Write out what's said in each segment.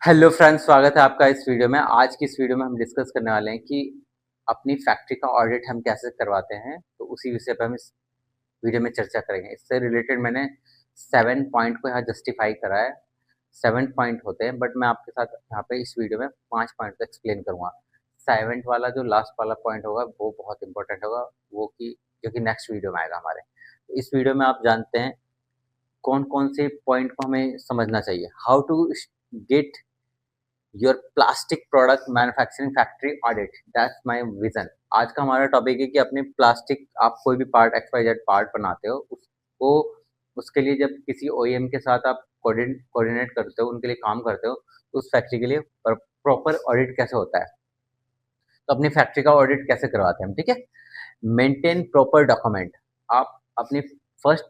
Hello friends, स्वागत है आपका इस वीडियो में। आज की इस वीडियो में हम डिस्कस करने वाले हैं कि अपनी फैक्ट्री का ऑडिट हम कैसे करवाते हैं। तो उसी विषय पर हम इस वीडियो में चर्चा करेंगे। इससे रिलेटेड मैंने 7 पॉइंट को यहाँ जस्टिफाई करा है। 7 पॉइंट होते हैं, बट मैं आपके साथ यहाँ पे इस वीडियो में 5 पॉइंट को एक्सप्लेन करूँगा। 7 वाला जो लास्ट वाला पॉइंट होगा वो बहुत इंपॉर्टेंट होगा, वो कि जो कि नेक्स्ट वीडियो में आएगा हमारे। तो इस वीडियो में आप जानते हैं कौन कौन से पॉइंट को हमें समझना चाहिए। How to get your plastic product manufacturing factory audit, that's my vision. आज का हमारा टॉपिक है कि अपने प्लास्टिक, आप कोई भी पार्ट XYZ पार्ट बनाते हो, उसको उसके लिए जब किसी OEM के साथ आप कोऑर्डिनेट करते हो, उनके लिए काम करते हो, तो उस फैक्ट्री के लिए प्रॉपर ऑडिट कैसे होता है, तो अपनी फैक्ट्री का ऑडिट कैसे करवाते हैं हम, ठीक है। Maintain proper document. आप अपनी फर्स्ट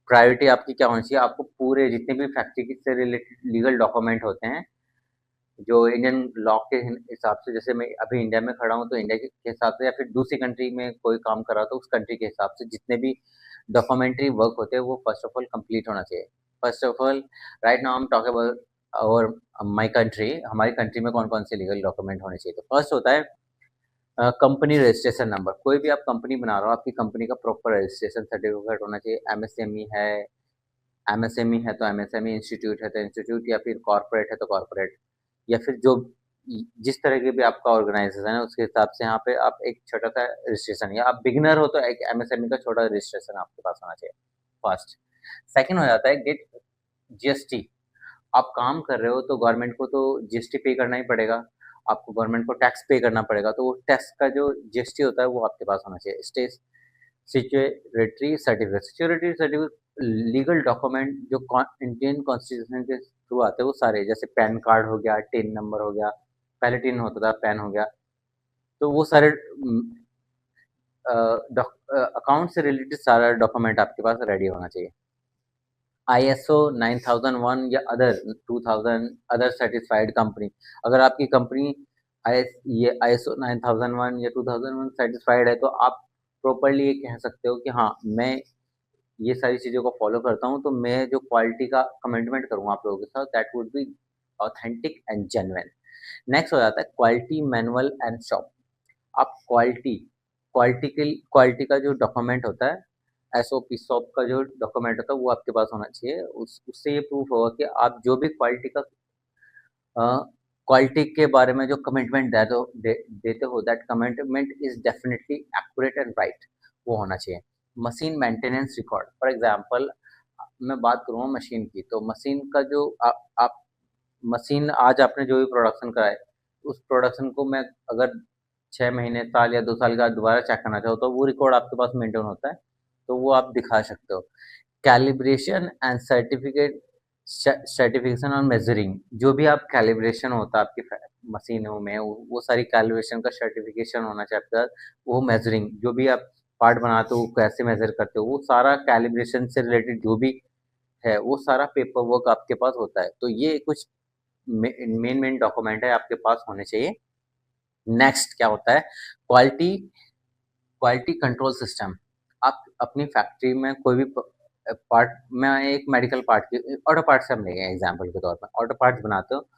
प्रायोरिटी आपकी क्या होनी चाहिए, आपको पूरे जितने भी फैक्ट्री से रिलेटेड लीगल डॉक्यूमेंट होते हैं, जो इंडियन लॉ के हिसाब से, जैसे मैं अभी इंडिया में खड़ा हूँ तो इंडिया के हिसाब से, या फिर दूसरी कंट्री में कोई काम कर रहा तो उस कंट्री के हिसाब से जितने भी डॉक्यूमेंट्री वर्क होते हैं वो फर्स्ट ऑफ ऑल कंप्लीट होना चाहिए। First of all, right now I am talking about और माय कंट्री। हमारी कंट्री में कौन कौन से लीगल डॉक्यूमेंट होने चाहिए, तो फर्स्ट होता है कंपनी रजिस्ट्रेशन नंबर। कोई भी आप कंपनी बना रहे हो, आपकी कंपनी का प्रॉपर रजिस्ट्रेशन सर्टिफिकेट होना चाहिए। एमएसएमई है, एमएसएमई है तो एमएसएमई, इंस्टीट्यूट है तो इंस्टीट्यूट, या फिर कॉर्पोरेट है तो कॉर्पोरेट, या फिर जो जिस तरह के भी आपका ऑर्गेनाइजेशन है उसके हिसाब से यहाँ पे आप एक छोटा सा रजिस्ट्रेशन, या आप बिगिनर हो तो एक एमएसएमई का छोटा रजिस्ट्रेशन आपके पास होना चाहिए फर्स्ट। सेकंड हो जाता है गेट जीएसटी। आप काम कर रहे हो तो गवर्नमेंट को तो जीएसटी पे करना ही पड़ेगा, आपको गवर्नमेंट को टैक्स पे करना पड़ेगा, तो वो टैक्स का जो जीएसटी होता है वो आपके पास होना चाहिए। State security certificate. Security certificate legal document जो इंडियन कॉन्स्टिट्यूशन के थ्रू आते हैं वो सारे, जैसे पैन कार्ड हो गया, टिन नंबर हो गया, पहले टिन होता था, पैन हो गया, तो वो सारे अकाउंट से रिलेटेड सारा डॉक्यूमेंट आपके पास रेडी होना चाहिए। ISO 9001 या अदर 2000 अदर सर्टिफाइड कंपनी, अगर आपकी कंपनी ये ISO 9001 या 2001 सर्टिफाइड है तो आप प्रॉपरली ये कह सकते हो कि हाँ, मैं ये सारी चीज़ों को फॉलो करता हूँ, तो मैं जो क्वालिटी का कमिटमेंट करूँगा आप लोगों के साथ, that would be authentic and genuine. Next हो जाता है क्वालिटी मैनुअल एंड शॉप। आप क्वालिटी का जो डॉक्यूमेंट होता है, SOP शॉप का जो डॉक्यूमेंट होता है वो आपके पास होना चाहिए। उससे ये प्रूफ होगा कि आप जो भी क्वालिटी के बारे में जो कमिटमेंट देते हो, that commitment is definitely accurate and right, वो होना चाहिए। Machine maintenance record, for example मैं बात करूँगा मशीन की, तो मशीन का जो आप मशीन आज आपने जो भी प्रोडक्शन कराए, उस प्रोडक्शन को मैं अगर 6 महीने, साल या 2 साल का दोबारा चेक करना चाहो तो वो रिकॉर्ड आपके पास मेंटेन होता है, तो वो आप दिखा सकते हो। कैलिब्रेशन एंड सर्टिफिकेशन और मेजरिंग, जो भी आप कैलिब्रेशन होता है आपकी मशीनों में, वो सारी कैलिब्रेशन का सर्टिफिकेशन होना चाहिए आपके पास। वो मेजरिंग, जो भी आप पार्ट बनाते हो कैसे मेजर करते हो, वो सारा कैलिब्रेशन से रिलेटेड जो भी है वो सारा पेपर वर्क आपके पास होता है। तो ये कुछ मेन मेन डॉक्यूमेंट है आपके पास होने चाहिए। नेक्स्ट क्या होता है, क्वालिटी क्वालिटी कंट्रोल सिस्टम। आप अपनी फैक्ट्री में कोई भी पार्ट, मैं एक मेडिकल पार्ट की ऑटो पार्ट से हम लेंगे एग्जांपल के तौर पर, ऑटो पार्ट्स बनाते हो,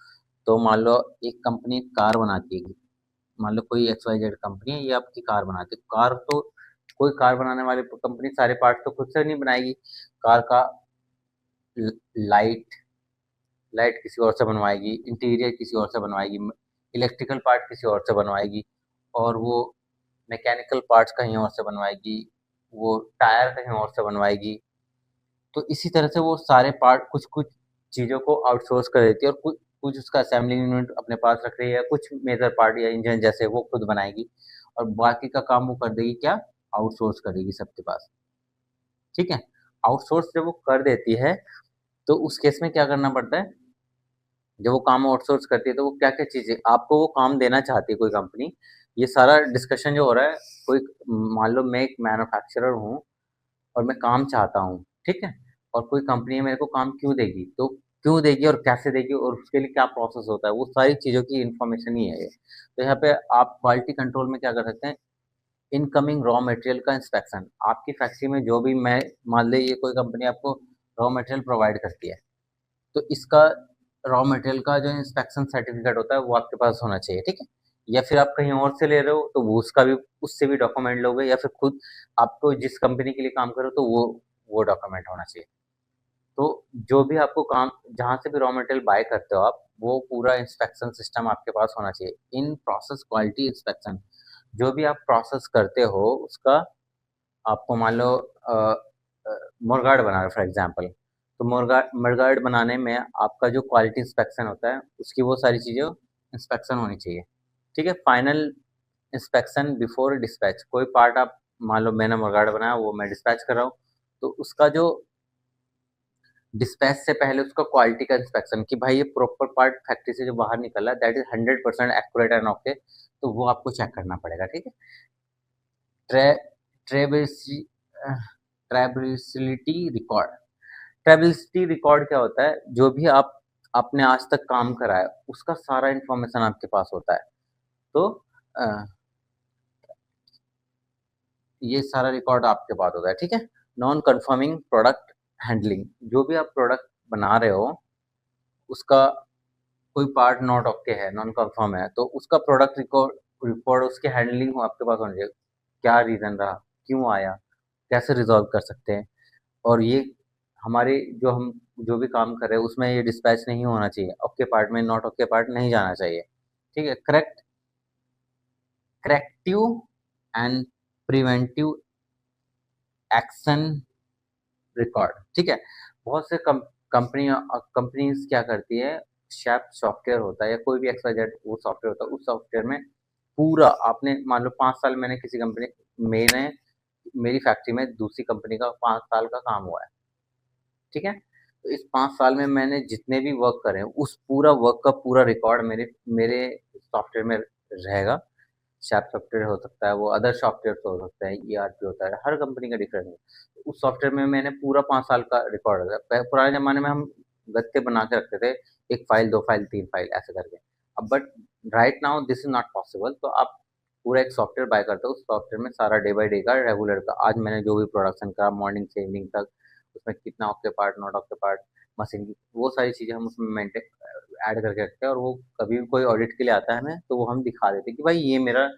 तो मान लो एक कंपनी कार बनाती है, मान लो कोई XYZ कंपनी है, ये आपकी कार बनाती है। कार तो कोई कार बनाने वाली कंपनी सारे पार्ट तो खुद से नहीं बनाएगी। कार का लाइट लाइट किसी और से बनवाएगी, इंटीरियर किसी और से बनवाएगी, इलेक्ट्रिकल पार्ट किसी और से बनवाएगी, और वो मैकेनिकल पार्ट्स कहीं और से बनवाएगी, वो टायर कहीं और से बनवाएगी। तो इसी तरह से वो सारे पार्ट कुछ कुछ चीज़ों को आउटसोर्स कर देती है, और कुछ कुछ उसका असेंबलिंग यूनिट अपने पास रख रही है, कुछ मेजर पार्ट या इंजन जैसे वो खुद बनाएगी, और बाकी का काम वो कर देगी क्या, आउटसोर्स करेगी सबके पास, ठीक है। आउटसोर्स जब वो कर देती है तो उस केस में क्या करना पड़ता है, जब वो काम आउटसोर्स करती है तो वो क्या-क्या चीज़ें आपको वो काम देना चाहती है कोई कंपनी, ये सारा डिस्कशन जो हो रहा है, कोई मान लो मैं एक मैन्युफैक्चरर हूँ और मैं काम चाहता हूँ, ठीक है? और कोई कंपनी मेरे को काम क्यों देगी? तो क्यों देगी और कैसे देगी और उसके लिए क्या प्रोसेस होता है, वो सारी चीज़ों की इन्फॉर्मेशन ही है ये। तो यहाँ पे आप क्वालिटी कंट्रोल में क्या कर सकते हैं, इनकमिंग रॉ मटेरियल का इंस्पेक्शन। आपकी फैक्ट्री में जो भी, मैं मान लें ये कोई कंपनी आपको रॉ मटेरियल प्रोवाइड करती है, तो इसका रॉ मटेरियल का जो इंस्पेक्शन सर्टिफिकेट होता है वो आपके पास होना चाहिए, ठीक है? या फिर आप कहीं और से ले रहे हो तो वो उसका भी उससे भी डॉक्यूमेंट लोगे, या फिर खुद आपको जिस कंपनी के लिए काम कर रहे हो तो वो डॉक्यूमेंट होना चाहिए। तो जो भी आपको काम जहाँ से भी रॉ मटेरियल बाय करते हो आप, वो पूरा इंस्पेक्शन सिस्टम आपके पास होना चाहिए। इन प्रोसेस क्वालिटी इंस्पेक्शन, जो भी आप प्रोसेस करते हो उसका, आपको मान लो मुर्गार्ड बना रहे हो फॉर एग्जांपल, तो मुर्गार्ड बनाने में आपका जो क्वालिटी इंस्पेक्शन होता है उसकी वो सारी चीज़ें इंस्पेक्शन होनी चाहिए, ठीक है? फाइनल इंस्पेक्शन बिफोर डिस्पैच, कोई पार्ट आप मान लो मैंने मुर्गार्ड बनाया वो मैं डिस्पैच कर रहा हूँ, तो उसका जो डिस्पैच से पहले उसका क्वालिटी का इंस्पेक्शन कि भाई ये प्रॉपर पार्ट फैक्ट्री से जो बाहर निकला है that is 100% accurate and okay, तो वो आपको चेक करना पड़ेगा, ठीक है? ट्रे ट्रेबिलिटी ट्रेबिलिटी रिकॉर्ड, ट्रेबिलिटी रिकॉर्ड क्या होता है? जो भी आप आपने आज तक काम करा है उसका सारा इंफॉर्मेशन आपके पास होता है। तो अ, ये सारा रिकॉर्ड आपके पास होता है, ठीक है? नॉन कंफर्मिंग प्रोडक्ट हैंडलिंग, जो भी आप प्रोडक्ट बना रहे हो उसका कोई पार्ट नॉट ओके है, नॉन कंफर्म है, तो उसका प्रोडक्ट रिकॉर्ड रिपोर्ट उसकी हैंडलिंग आपके पास होनी चाहिए। क्या रीज़न रहा, क्यों आया, कैसे रिजॉल्व कर सकते हैं, और ये हमारे जो भी काम कर रहे हैं उसमें ये डिस्पैच नहीं होना चाहिए, ओके पार्ट में नॉट ओके पार्ट नहीं जाना चाहिए, ठीक है? Corrective and preventive action record, ठीक है? बहुत से कंपनीज क्या करती है, शैप सॉफ्टवेयर होता है या कोई भी एक्सवाइजेड वो सॉफ्टवेयर होता है, उस सॉफ्टवेयर में पूरा आपने मान लो 5 साल मैंने किसी कंपनी मैंने मेरी फैक्ट्री में दूसरी कंपनी का 5 साल का काम हुआ है, ठीक है? तो इस 5 साल में मैंने जितने भी वर्क करे हैं उस पूरा वर्क का पूरा रिकॉर्ड मेरे मेरे सॉफ्टवेयर में रहेगा। शैप सॉफ्टवेयर हो सकता है, वो अदर सॉफ्टवेयर हो सकता है, ईआरपी होता है, हर कंपनी का डिफरेंट है। उस सॉफ्टवेयर में मैंने पूरा 5 साल का रिकॉर्ड रखा है। पुराने ज़माने में हम गत्ते बना के रखते थे, 1 फाइल, 2 फाइल, 3 फाइल ऐसे करके। अब but right now this is not possible, तो आप पूरा एक सॉफ्टवेयर बाय करते हो, उस सॉफ्टवेयर में सारा डे बाय डे का रेगुलर का आज मैंने जो भी प्रोडक्शन करा मॉर्निंग से इवनिंग तक, उसमें कितना octet part, not octet part, machine की वो सारी चीज़ें हम उसमें मेंटेन ऐड करके रखते हैं, और वो कभी भी कोई ऑडिट के लिए आता है हमें तो वो हम दिखा देते हैं कि भाई ये मेरा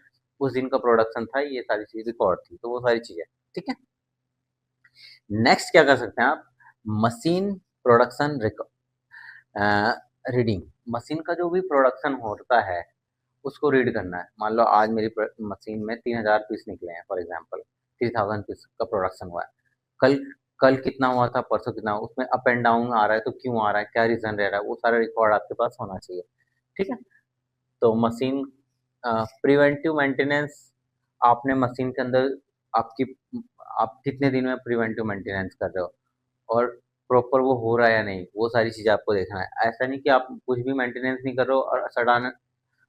उस दिन का प्रोडक्शन था, ये सारी चीज़ रिकॉर्ड थी, तो वो सारी चीज़ें, ठीक है? नेक्स्ट क्या कर सकते हैं आप? मशीन प्रोडक्शन रीडिंग, मशीन का जो भी प्रोडक्शन होता है उसको रीड करना है। मान लो आज मेरी मशीन में 3000 पीस निकले हैं फॉर एग्जांपल, 3000 पीस का प्रोडक्शन हुआ है। कल कल कितना हुआ था, परसों कितना हुआ, उसमें अप एंड डाउन आ रहा है तो क्यों आ रहा है, क्या रीज़न रह रहा है, वो सारा रिकॉर्ड आपके पास होना चाहिए, ठीक है? तो मशीन प्रिवेंटिव मेंटेनेंस, आपने मशीन के अंदर आपकी आप कितने दिन में प्रिवेंटिव मेंटेनेंस कर रहे हो, और प्रॉपर वो हो रहा है या नहीं, वो सारी चीज़ें आपको देखना है। ऐसा नहीं कि आप कुछ भी मेंटेनेंस नहीं कर रहे हो और सडन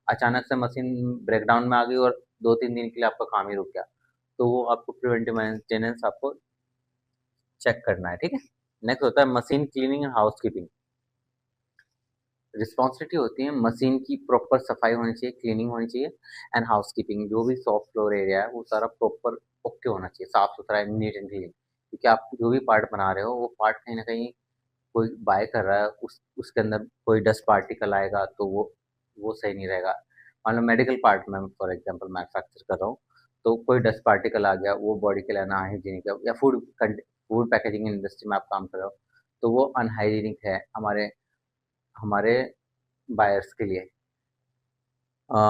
अचानक से मशीन ब्रेकडाउन में आ गई और 2-3 दिन के लिए आपका काम ही रुक गया। तो वो आपको प्रिवेंटिव मेंटेनेंस आपको चेक करना है, ठीक है? नेक्स्ट होता है machine cleaning and housekeeping. Responsibility होती है मशीन की प्रॉपर सफाई होनी चाहिए, क्लीनिंग होनी चाहिए, एंड हाउसकीपिंग, जो भी शॉप फ्लोर एरिया है वो सारा प्रॉपर ओके होना चाहिए, साफ सुथरा, नीट एंड क्लीन, क्योंकि आप जो भी पार्ट बना रहे हो वो पार्ट कहीं ना कहीं कोई बाय कर रहा है, उसके अंदर कोई डस्ट पार्टिकल आएगा तो वो सही नहीं रहेगा। मान लो मेडिकल पार्ट में फॉर एग्जांपल मैन्युफैक्चर कर रहा हूँ, तो कोई डस्ट पार्टिकल आ गया, वो बॉडी के लिए अनहाइजीनिक है, या फूड पैकेजिंग इंडस्ट्री में आप काम कर रहे हो तो वो अनहाइजीनिक है हमारे हमारे बायर्स के लिए।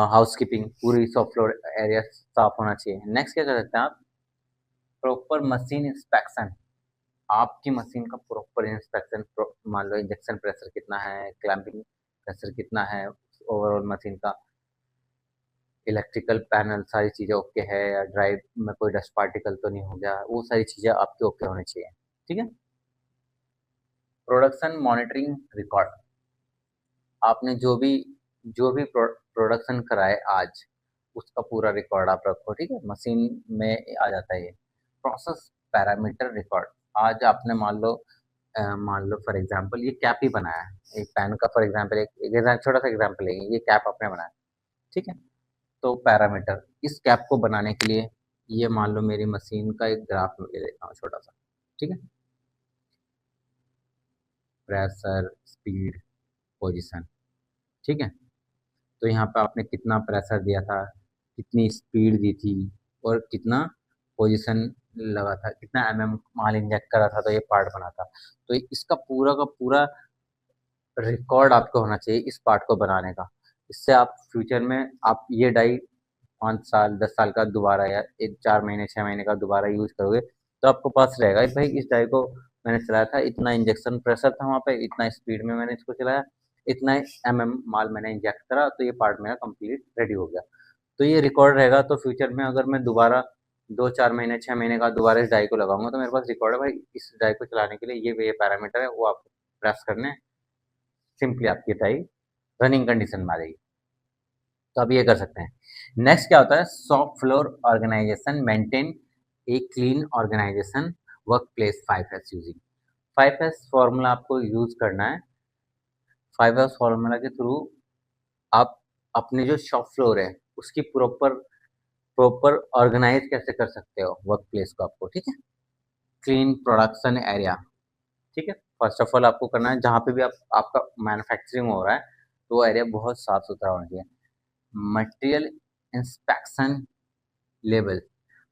हाउसकीपिंग, पूरी शॉप फ्लोर एरिया साफ होना चाहिए। नेक्स्ट क्या कर सकते हैं आप? प्रॉपर मशीन इंस्पेक्शन, आपकी मशीन का प्रॉपर इंस्पेक्शन, मान लो इंजेक्शन प्रेशर कितना है, क्लैंपिंग प्रेशर कितना है, ओवरऑल मशीन का इलेक्ट्रिकल पैनल सारी चीज़ें ओके है, या ड्राइव में कोई डस्ट पार्टिकल तो नहीं हो गया, वो सारी चीज़ें आपकी ओके होनी चाहिए, ठीक है? प्रोडक्शन मॉनिटरिंग रिकॉर्ड, आपने जो भी प्रोडक्शन कराए आज उसका पूरा रिकॉर्ड आप रखो, ठीक है? मशीन में आ जाता है ये। प्रोसेस पैरामीटर रिकॉर्ड, आज आपने मान लो फॉर एग्जांपल ये कैप ही बनाया है एक पेन का, फॉर एग्जांपल एक छोटा सा एग्जांपल लेंगे, ये कैप आपने बनाया, ठीक है? तो पैरामीटर, इस कैप को बनाने के लिए ये मान लो मेरी मशीन का एक ग्राफ में ले लेता हूँ छोटा सा, ठीक है? प्रेशर, स्पीड, पोजीशन, ठीक है। तो यहाँ पे आपने कितना प्रेशर दिया था, कितनी स्पीड दी थी और कितना पोजीशन लगा था, कितना माल इंजेक्ट करा था, तो ये पार्ट बना था। तो इसका पूरा का पूरा रिकॉर्ड आपको होना चाहिए इस पार्ट को बनाने का। इससे आप फ्यूचर में आप ये डाई 5 साल 10 साल का दोबारा या 4 महीने 6 महीने का दोबारा यूज करोगे तो आपको पास रहेगा कि भाई इस डाई को मैंने चलाया था, इतना इंजेक्शन प्रेशर था वहाँ पे, इतना स्पीड में मैंने इसको चलाया, इतना माल मैंने इंजेक्ट करा, तो ये पार्ट मेरा कंप्लीट रेडी हो गया। तो ये रिकॉर्ड रहेगा, तो फ्यूचर में अगर मैं दोबारा 2 4 महीने 6 महीने का दोबारा इस डाई को लगाऊंगा तो मेरे पास रिकॉर्ड है भाई, इस डाई को चलाने के लिए ये पैरामीटर है, वो आपको प्रेस करने, सिंपली आपकी डाई रनिंग कंडीशन में आ जाएगी। तो आप ये कर सकते हैं। नेक्स्ट क्या होता है, shop floor organisation, maintain a clean organisation work place 5S using. 5S formula आपको यूज करना है। 5S फॉर्मूला के थ्रू आप अपने जो शॉप फ्लोर है उसकी प्रॉपर प्रॉपर ऑर्गेनाइज कैसे कर सकते हो वर्क प्लेस को आपको, ठीक है। क्लीन प्रोडक्शन एरिया, ठीक है। फर्स्ट ऑफ ऑल आपको करना है जहाँ पे भी आपका मैन्युफैक्चरिंग हो रहा है तो वो एरिया बहुत साफ सुथरा होना चाहिए। मटेरियल इंस्पेक्शन लेवल,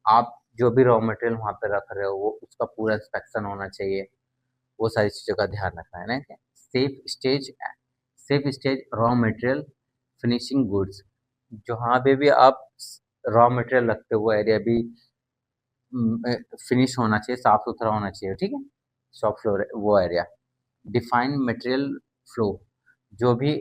आप जो भी रॉ मटेरियल वहाँ पे रख रहे हो वो उसका पूरा इंस्पेक्शन होना चाहिए, वो सारी चीज़ों का ध्यान रखना है ना। Safe stage raw material finishing goods, जहाँ पे भी आप रॉ मटेरियल रखते हो वो एरिया भी फिनिश होना चाहिए, साफ सुथरा होना चाहिए, ठीक है। शॉप फ्लोर वो एरिया। डिफाइन मटेरियल फ्लो, जो भी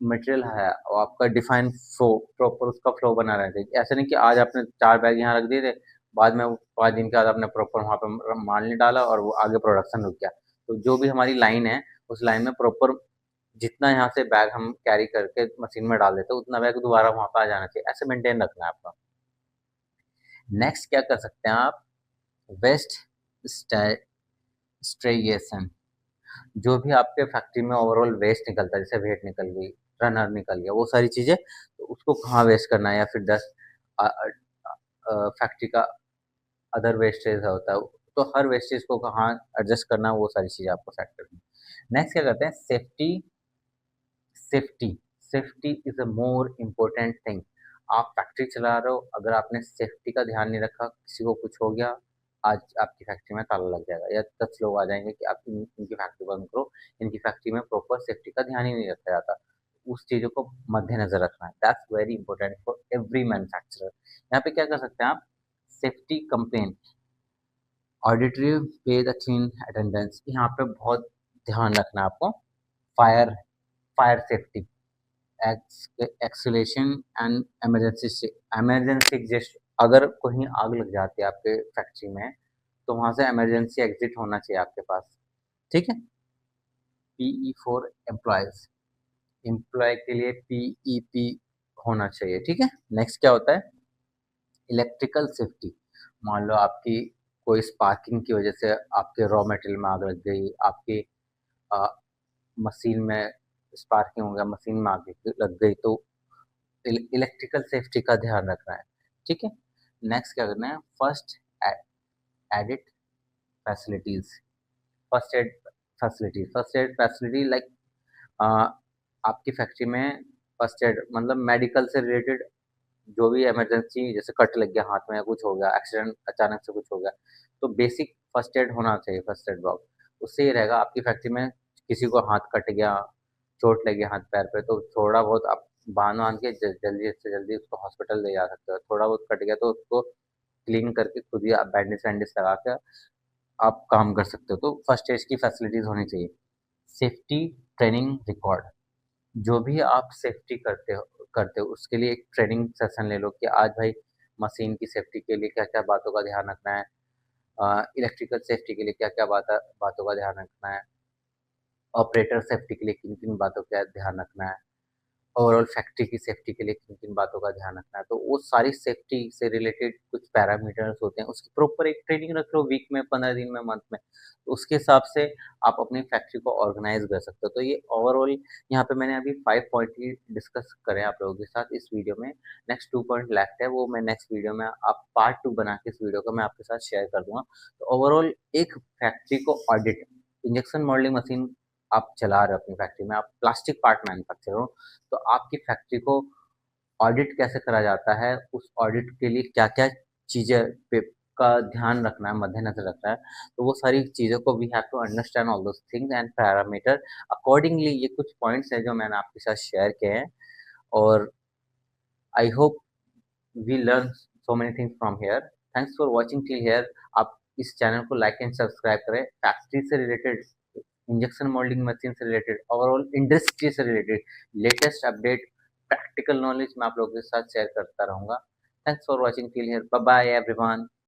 मटेरियल है वो आपका डिफाइन फ्लो, प्रॉपर उसका फ्लो बना रहना चाहिए। ऐसा नहीं कि आज आपने 4 बैग यहाँ रख दिए थे, बाद में 5 दिन के बाद आपने प्रॉपर वहाँ पे माल नहीं डाला और वो आगे प्रोडक्शन रुक गया। तो जो भी हमारी लाइन है उस लाइन में प्रॉपर जितना यहाँ से बैग हम कैरी करके मशीन में डाल देते हैं उतना बैग दोबारा वहाँ पे आ जाना चाहिए, ऐसे मेंटेन रखना है आपका। नेक्स्ट क्या कर सकते हैं आप, वेस्ट स्टेरिएशन, जो भी आपके फैक्ट्री में ओवरऑल वेस्ट निकलता है, जैसे वेट निकल गई, रनर निकल गया, वो सारी चीज़ें, तो उसको कहाँ वेस्ट करना है, या फिर डस्ट फैक्ट्री का अदर वेस्टेज होता है, तो हर वेस्टेज को कहाँ एडजस्ट करना है, वो सारी चीज़ें आपको सेट करनी है। नेक्स्ट क्या करते हैं, safety safety safety is a more important thing. आप फैक्ट्री चला रहे हो, अगर आपने सेफ्टी का ध्यान नहीं रखा, किसी को कुछ हो गया, आज आपकी फैक्ट्री में ताला लग जाएगा या 10 लोग आ जाएंगे कि आप इनकी फैक्ट्री बंद करो, इनकी फैक्ट्री में प्रॉपर सेफ्टी का ध्यान ही नहीं रखा जाता। उस चीज़ों को मद्देनजर रखना है, that's very important for every manufacturer. यहाँ पे क्या कर सकते हैं आप, सेफ्टी कंप्लेन, ऑडिटरी पे द क्लीन अटेंडेंस, यहाँ पे बहुत ध्यान रखना है आपको। Fire fire safety, acceleration and emergency exist, अगर कहीं आग लग जाती है आपके फैक्ट्री में तो वहां से इमरजेंसी एग्जिट होना चाहिए आपके पास, ठीक है। पीई फॉर एम्प्लॉयज, एम्प्लॉय के लिए पीईपी होना चाहिए, ठीक है। नेक्स्ट क्या होता है, इलेक्ट्रिकल सेफ्टी, मान लो आपकी कोई स्पार्किंग की वजह से आपके रॉ मटेरियल में आग लग गई, आपकी मशीन में स्पार्किंग हो गया, मशीन में आग लग गई, तो इलेक्ट्रिकल सेफ्टी का ध्यान रखना है, ठीक है। नेक्स्ट क्या करना है, first edit facilities, first aid first aid facility like, आपकी फैक्ट्री में फर्स्ट एड मतलब मेडिकल से रिलेटेड, जो भी इमरजेंसी जैसे कट लग गया हाथ में या कुछ हो गया, एक्सीडेंट अचानक से कुछ हो गया, तो बेसिक फर्स्ट एड होना चाहिए, फर्स्ट एड बॉक्स। उससे ये रहेगा आपकी फैक्ट्री में किसी को हाथ कट गया, चोट लगी हाथ पैर पे, तो थोड़ा बहुत आप बांध बांध के जल्दी से जल्दी उसको हॉस्पिटल ले जा सकते हो। थोड़ा बहुत कट गया तो उसको क्लीन करके खुद ही आप बैंडेज वैंडेज लगा के आप काम कर सकते हो। तो फर्स्ट एड की फैसिलिटीज होनी चाहिए। सेफ्टी ट्रेनिंग रिकॉर्ड, जो भी आप सेफ्टी करते हो उसके लिए एक ट्रेनिंग सेशन ले लो कि आज भाई मशीन की सेफ्टी के लिए क्या क्या बातों का ध्यान रखना है, इलेक्ट्रिकल सेफ्टी के लिए क्या क्या बातों का ध्यान रखना है, ऑपरेटर सेफ्टी के लिए किन किन बातों का ध्यान रखना है, ओवरऑल फैक्ट्री की सेफ्टी के लिए किन किन बातों का ध्यान रखना है। तो वो सारी सेफ्टी से रिलेटेड कुछ पैरामीटर्स होते हैं, उसकी प्रॉपर एक ट्रेनिंग रख लो, वीक में 15 दिन में मंथ में, तो उसके हिसाब से आप अपनी फैक्ट्री को ऑर्गेनाइज कर सकते हो। तो ये ओवरऑल यहाँ पे मैंने अभी 5 पॉइंट ही डिस्कस करे आप लोगों के साथ इस वीडियो में। नेक्स्ट 2 पॉइंट लेफ्ट है, वो मैं नेक्स्ट वीडियो में आप पार्ट 2 बना के इस वीडियो को मैं आपके साथ शेयर कर दूंगा। तो ओवरऑल एक फैक्ट्री को ऑडिट, इंजेक्शन मोल्डिंग मशीन आप चला रहे हो अपनी फैक्ट्री में, आप प्लास्टिक पार्ट मैन्युफैक्चर हो, तो आपकी फैक्ट्री को ऑडिट कैसे करा जाता है, उस ऑडिट के लिए क्या-क्या चीज़ें पे का ध्यान रखना है, मद्देनज़र रखना है, तो वो सारी चीज़ों को we have to understand all those things and parameter accordingly. ये कुछ पॉइंट्स हैं जो मैंने आपके साथ शेयर किए हैं और I hope we learn so many things from here. Thanks for watching till here. आप इस चैनल को लाइक एंड सब्सक्राइब करें। फैक्ट्री से रिलेटेड, इंजेक्शन मोल्डिंग मशीन से रिलेटेड, ओवरऑल इंडस्ट्री से related latest update, practical knowledge मैं आप लोगों के साथ शेयर करता रहूँगा। Thanks for watching till here. Bye bye everyone.